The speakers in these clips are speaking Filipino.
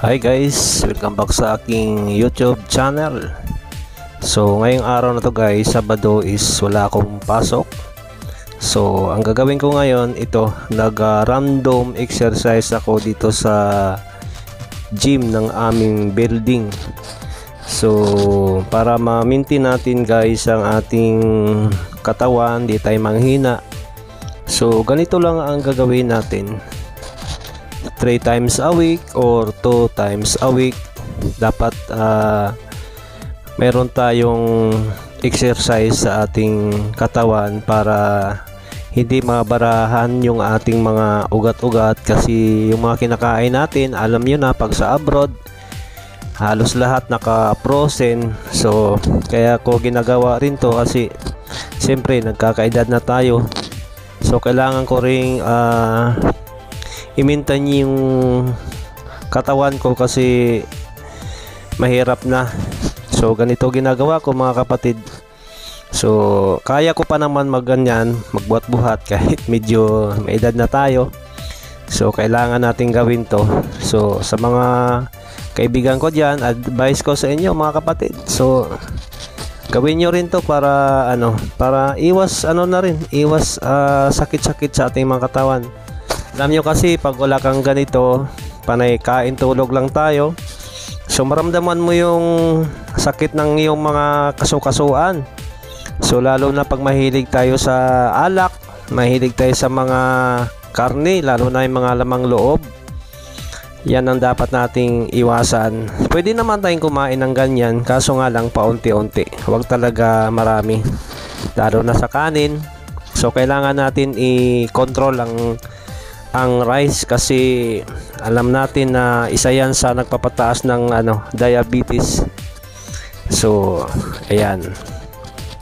Hi guys, welcome back sa aking YouTube channel. So ngayong araw na to guys, Sabado, is wala akong pasok. So ang gagawin ko ngayon, ito nag-random exercise ako dito sa gym ng aming building. So para ma-maintain natin guys ang ating katawan, di tayo manghina. So ganito lang ang gagawin natin. 3 times a week or 2 times a week dapat meron tayong exercise sa ating katawan para hindi mabarahan yung ating mga ugat-ugat, kasi yung mga kinakain natin, alam nyo na, pag sa abroad halos lahat naka-frozen. So kaya ko ginagawa rin to kasi siyempre nagkakaedad na tayo, so kailangan ko ring i-maintain yung katawan ko kasi mahirap na. So ganito ginagawa ko mga kapatid. So kaya ko pa naman magganyan, magbuhat-buhat kahit medyo may edad na tayo. So kailangan natin gawin to. So sa mga kaibigan ko dyan, advice ko sa inyo mga kapatid, so gawin nyo rin to para para iwas sakit-sakit sa ating mga katawan. Alam nyo kasi pag wala kang ganito, panay kain tulog lang tayo, so maramdaman mo yung sakit ng iyong mga kasukasuan. So lalo na pag mahilig tayo sa alak, mahilig tayo sa mga karne, lalo na yung mga lamang loob, yan ang dapat nating iwasan. Pwede naman tayong kumain ng ganyan, kaso nga lang paunti-unti, huwag talaga marami, lalo na sa kanin. So kailangan natin i-control ang rice kasi alam natin na isa yan sa nagpapataas ng diabetes. So ayan,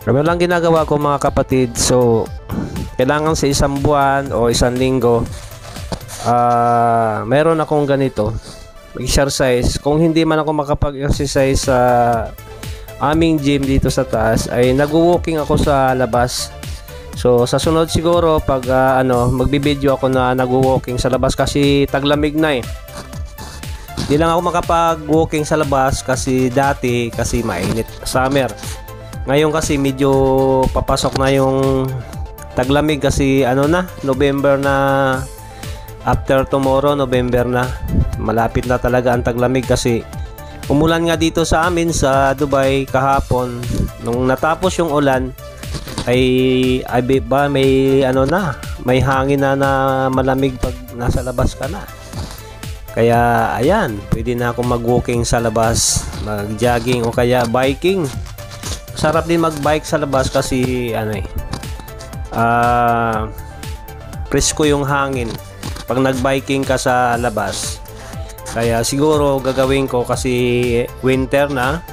ano lang ginagawa ko mga kapatid. So kailangan sa isang buwan o isang linggo meron akong ganito exercise. Kung hindi man ako makapag-exercise sa aming gym dito sa taas, ay nag-walking ako sa labas. So sa sunod siguro pag magbibideo ako na nag-walking sa labas kasi taglamig na Di lang ako makapag-walking sa labas kasi dati kasi mainit, summer. Ngayon kasi medyo papasok na yung taglamig kasi November na, after tomorrow November na. Malapit na talaga ang taglamig kasi umulan nga dito sa amin sa Dubai kahapon. Nung natapos yung ulan ay may hangin na malamig pag nasa labas ka na. Kaya ayan, pwede na akong mag-walking sa labas, mag-jogging o kaya biking. Sarap din mag-bike sa labas kasi presko yung hangin pag nag-biking ka sa labas. Kaya siguro gagawin ko kasi winter na,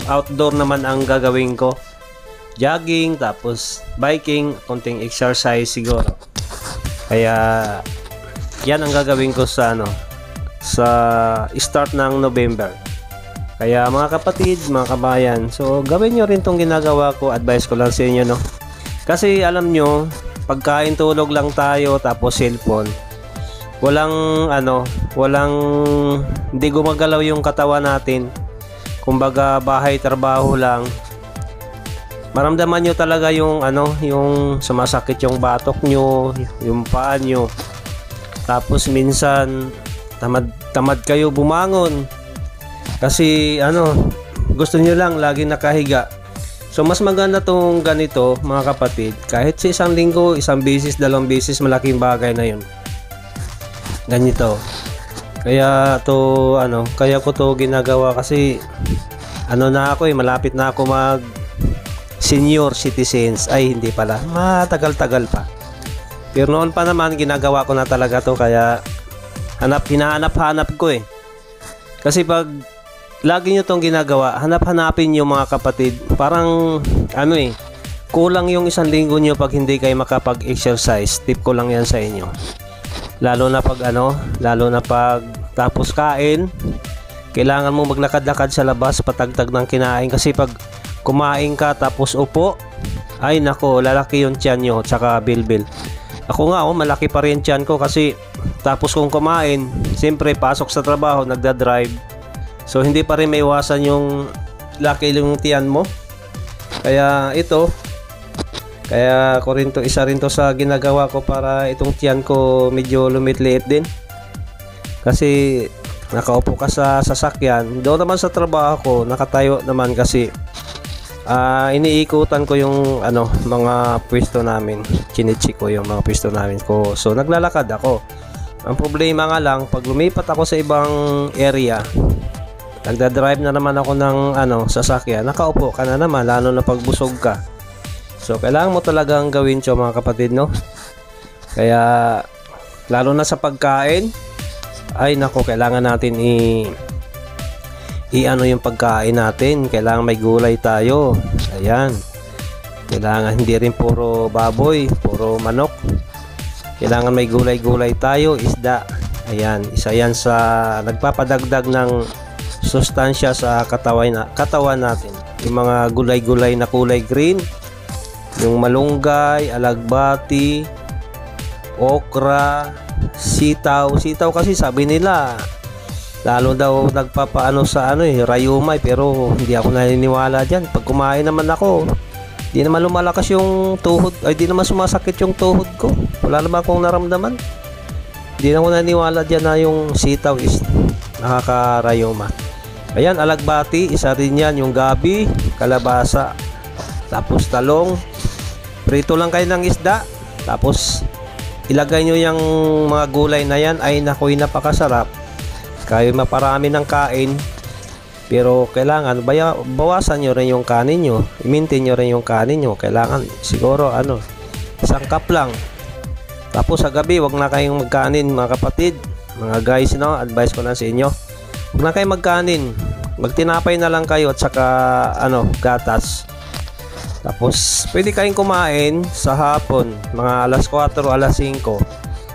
outdoor naman ang gagawin ko. Jogging, tapos biking, konting exercise siguro. Kaya yan ang gagawin ko sa sa start ng November. Kaya mga kapatid, mga kabayan, so gawin nyo rin tong ginagawa ko. Advice ko lang sa inyo, kasi alam nyo, pagkain tulog lang tayo tapos cellphone, hindi gumagalaw yung katawan natin. Kumbaga bahay trabaho lang. Maramdaman nyo talaga yung sumasakit yung batok nyo, yung paa nyo. Tapos minsan tamad kayo bumangon kasi gusto nyo lang lagi nakahiga. So mas maganda tong ganito mga kapatid, kahit sa isang linggo, isang beses, dalawang beses, malaking bagay na yun. Ganito. Kaya ko to ginagawa kasi na ako malapit na ako mag senior citizens. Ay hindi pala, matagal-tagal pa, pero noon pa naman ginagawa ko na talaga to. Kaya hinahanap ko kasi pag lagi nyo tong ginagawa, hanap-hanapin nyo mga kapatid, parang kulang yung isang linggo nyo pag hindi kayo makapag-exercise. Tip ko lang yan sa inyo, lalo na pag tapos kain, kailangan mo maglakad-lakad sa labas, patagtag ng kinain, kasi pag kumain ka tapos upo, ay nako, lalaki yung tiyan nyo tsaka bilbil. Ako nga, malaki pa rin tiyan ko kasi tapos kong kumain, siyempre pasok sa trabaho, nagda-drive. So hindi pa rin maiwasan yung laki yung tiyan mo. Kaya ito, kaya ko rin to, isa rin to sa ginagawa ko para itong tiyan ko medyo lumit-liit din. Kasi nakaupo ka sa sasakyan, doon naman sa trabaho ko, nakatayo naman kasi iniikutan ko yung mga pwesto namin, chinichik ko yung mga pwesto namin ko, so naglalakad ako. Ang problema nga lang, pag lumipat ako sa ibang area, nagdadrive na naman ako ng sasakyan, nakaupo ka na naman, lalo na pag busog ka. So kailangan mo talagang gawin ito mga kapatid, no? Kaya lalo na sa pagkain, ay nako, kailangan natin yung pagkain natin, kailangan may gulay tayo. Ayan, kailangan hindi rin puro baboy, puro manok, kailangan may gulay-gulay tayo, isda. Ayan, isa yan sa nagpapadagdag ng sustansya sa katawan natin. Yung mga gulay-gulay na kulay green, yung malunggay, alagbati, okra, sitaw kasi sabi nila lalo daw nagpapaano sa rayumay, pero hindi ako naniniwala dyan. Pag kumain naman ako, di naman lumalakas yung tuhod, ay di naman sumasakit yung tuhod ko, wala naman akong naramdaman. Di na ako naniniwala dyan na yung sitaw is nakakarayuma. Ayan, alagbati, isa rin yan, yung gabi, kalabasa, tapos talong, prito lang kayo ng isda, tapos ilagay nyo yung mga gulay na yan, ay nakoy, napakasarap. Kayo maparami ng kain, pero kailangan bawasan nyo rin yung kanin nyo, i-maintain nyo rin yung kanin nyo. Kailangan siguro isang cup lang. Tapos sa gabi, wag na kayong magkanin mga kapatid, mga guys, advice ko lang sa inyo, wag na kayong magkanin, magtinapay na lang kayo at saka gatas. Tapos pwede kayong kumain sa hapon, mga alas 4, alas 5.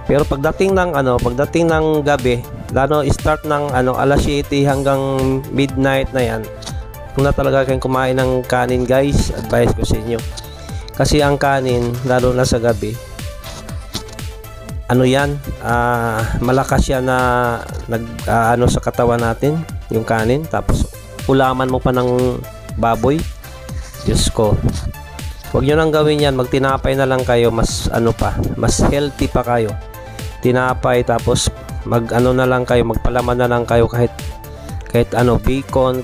Pero pagdating ng gabi, lalo start ng alas 7 hanggang midnight na yan, kung na talaga kayong kumain ng kanin guys, advice ko sa inyo. Kasi ang kanin, lalo na sa gabi, malakas yan na sa katawan natin, yung kanin. Tapos ulaman mo pa ng baboy, Diyos ko, huwag nyo nang gawin yan, magtinapay na lang kayo, mas mas healthy pa kayo. Tinapay, tapos na lang kayo, magpalaman na lang kayo, kahit bacon,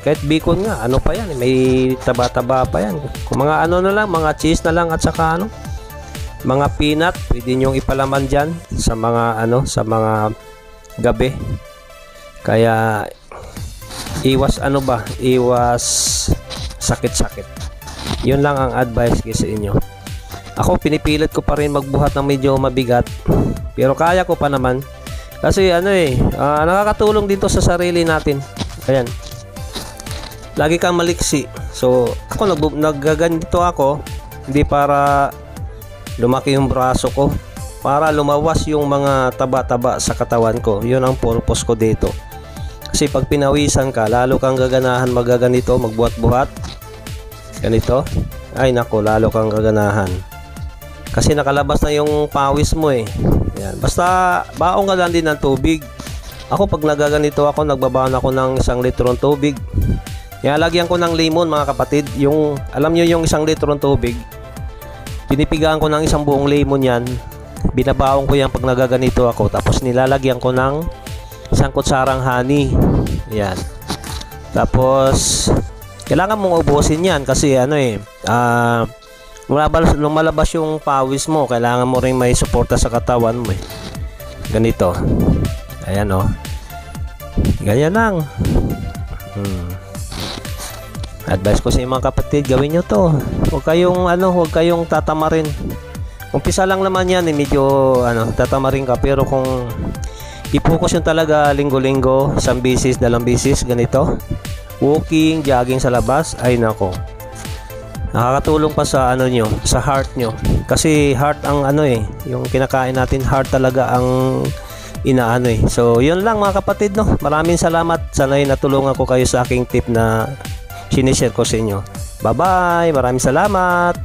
nga, pa yan, may taba-taba pa yan. Kung mga na lang, mga cheese na lang, at saka mga peanut, pwede nyo ipalaman dyan sa mga sa mga gabi. Kaya iwas iwas sakit-sakit. Yun lang ang advice ko sa inyo. Ako, pinipilit ko pa rin magbuhat ng medyo mabigat, pero kaya ko pa naman. Kasi nakakatulong dito sa sarili natin. Ayan, lagi kang maliksi. So ako naggaganito ako, hindi para lumaki yung braso ko, para lumawas yung mga taba-taba sa katawan ko. Yun ang purpose ko dito. Kasi pag pinawisan ka, lalo kang gaganahan magaganito, magbuhat-buhat ganito. Ay nako, lalo kang gaganahan kasi nakalabas na yung pawis mo. Yan. Basta baong ka lang din ng tubig. Ako pag nagaganito ako, nagbabaon ako ng 1 litro ng tubig. Lagyan ko ng lemon mga kapatid. Yung alam nyo yung 1 litro ng tubig, pinipigaan ko ng isang buong lemon yan. Binabaong ko yan pag nagaganito ako. Tapos nilalagyan ko ng 1 kutsarang honey. Yan. Tapos kailangan mong ubusin yan kasi lumalabas yung pawis mo, kailangan mo rin may suporta sa katawan mo. Ganito. Ayan ganyan lang. Advice ko sa mga kapatid, gawin nyo to. Huwag kayong tatamarin. Umpisa lang naman yan, medyo tatamarin ka, pero kung i-focus yung talaga linggo-linggo, 1 bisis, 2 bisis, ganito, walking, jogging sa labas, ay nako, nakakatulong pa sa sa heart nyo. Kasi heart ang yung kinakain natin, heart talaga ang So yun lang mga kapatid, maraming salamat. Sana natulungan ko kayo sa aking tip na sinishare ko sa inyo. Bye bye, maraming salamat.